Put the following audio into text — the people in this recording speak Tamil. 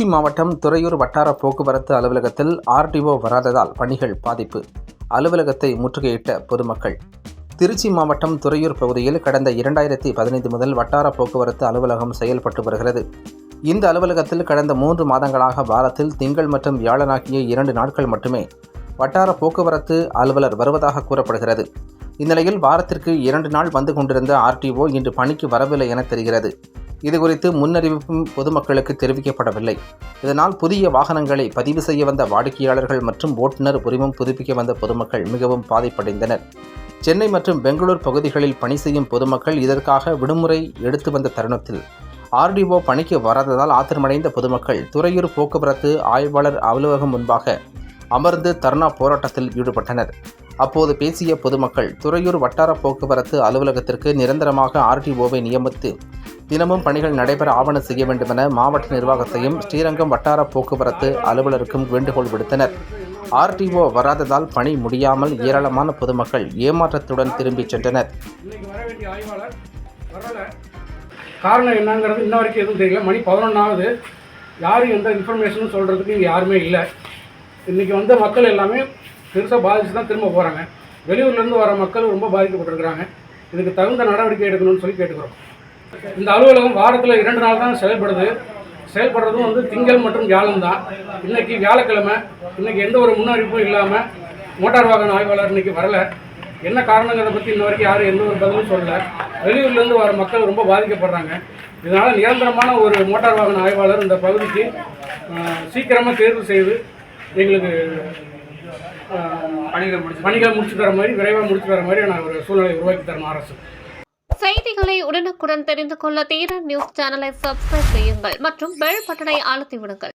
திருச்சி மாவட்டம் துறையூர் வட்டார போக்குவரத்து அலுவலகத்தில் ஆர்டிஓ வராததால் பணிகள் பாதிப்பு. அலுவலகத்தை முற்றுகையிட்ட பொதுமக்கள். திருச்சி மாவட்டம் துறையூர் பகுதியில் கடந்த 2015 முதல் வட்டார போக்குவரத்து அலுவலகம் செயல்பட்டு வருகிறது. இந்த அலுவலகத்தில் கடந்த 3 மாதங்களாக வாரத்தில் திங்கள் மற்றும் வியாழன் ஆகிய 2 நாட்கள் மட்டுமே வட்டார போக்குவரத்து அலுவலர் வருவதாக கூறப்படுகிறது. இந்நிலையில் வாரத்திற்கு 2 நாள் வந்து கொண்டிருந்த ஆர்டிஓ இன்று பணிக்கு வரவில்லை என தெரிகிறது. இதுகுறித்து முன்னறிவிப்பும் பொதுமக்களுக்கு தெரிவிக்கப்படவில்லை. இதனால் புதிய வாகனங்களை பதிவு செய்ய வந்த வாடிக்கையாளர்கள் மற்றும் ஓட்டுநர் உரிமம் புதுப்பிக்க வந்த பொதுமக்கள் மிகவும் பாதிப்படைந்தனர். சென்னை மற்றும் பெங்களூர் பகுதிகளில் பணி செய்யும் பொதுமக்கள் இதற்காக விடுமுறை எடுத்து வந்த தருணத்தில் ஆர்டிஓ பணிக்கு வராததால் ஆத்திரமடைந்த பொதுமக்கள் துறையூர் போக்குவரத்து ஆய்வாளர் அலுவலகம் முன்பாக அமர்ந்து தர்ணா போராட்டத்தில் ஈடுபட்டனர். அப்போது பேசிய பொதுமக்கள், துறையூர் வட்டார போக்குவரத்து அலுவலகத்திற்கு நிரந்தரமாக ஆர்டிஓவை நியமித்து தினமும் பணிகள் நடைபெற ஆவணம் செய்ய வேண்டுமென மாவட்ட நிர்வாகத்தையும் ஸ்ரீரங்கம் வட்டார போக்குவரத்து அலுவலருக்கும் வேண்டுகோள் விடுத்தனர். ஆர்டிஓ வராததால் பணி முடியாமல் ஏராளமான பொதுமக்கள் ஏமாற்றத்துடன் திரும்பிச் சென்றனர். காரணம் என்னங்கிறது இன்ன வரைக்கும் எதுவும் தெரியல. மணி 11ஆவது, யாரும் எந்த இன்ஃபர்மேஷனும் சொல்கிறதுக்கு இங்கே யாருமே இல்லை. இன்றைக்கி வந்த மக்கள் எல்லாமே பெருசாக பாதித்து தான் திரும்ப போகிறாங்க. வெளியூர்லேருந்து வர மக்கள் ரொம்ப பாதிக்கப்பட்டிருக்கிறாங்க. இதுக்கு தகுந்த நடவடிக்கை எடுக்கணும்னு சொல்லி கேட்டுக்கிறோம். இந்த அலுவலகம் வாரத்தில் 2 நாள் தான் செயல்படுறதும் திங்கள் மற்றும் வியாழன் தான். இன்றைக்கி வியாழக்கிழமை, இன்றைக்கி எந்த ஒரு முன்னறிவிப்பும் இல்லாமல் மோட்டார் வாகன ஆய்வாளர் இன்றைக்கி வரலை. என்ன காரணங்கிறத பற்றி இன்ன வரைக்கும் யாரும் எந்த ஒரு பதிலும் சொல்லலை. வெளியூர்லேருந்து வர மக்கள் ரொம்ப பாதிக்கப்படுறாங்க. இதனால் நிரந்தரமான ஒரு மோட்டார் வாகன ஆய்வாளர் இந்த பகுதிக்கு சீக்கிரமாக தேர்வு செய்து எங்களுக்கு பணிகளை முடிச்சு தர மாதிரி, விரைவாக முடிச்சு தர மாதிரி நான் ஒரு சூழ்நிலை உருவாக்கி தரணும் அரசு. செய்திகளை உடனுக்குடன் தெரிந்து கொள்ள தீரன் நியூஸ் சேனலை சப்ஸ்கிரைப் செய்யுங்கள் மற்றும் பெல் பட்டனை அழுத்தி விடுங்கள்.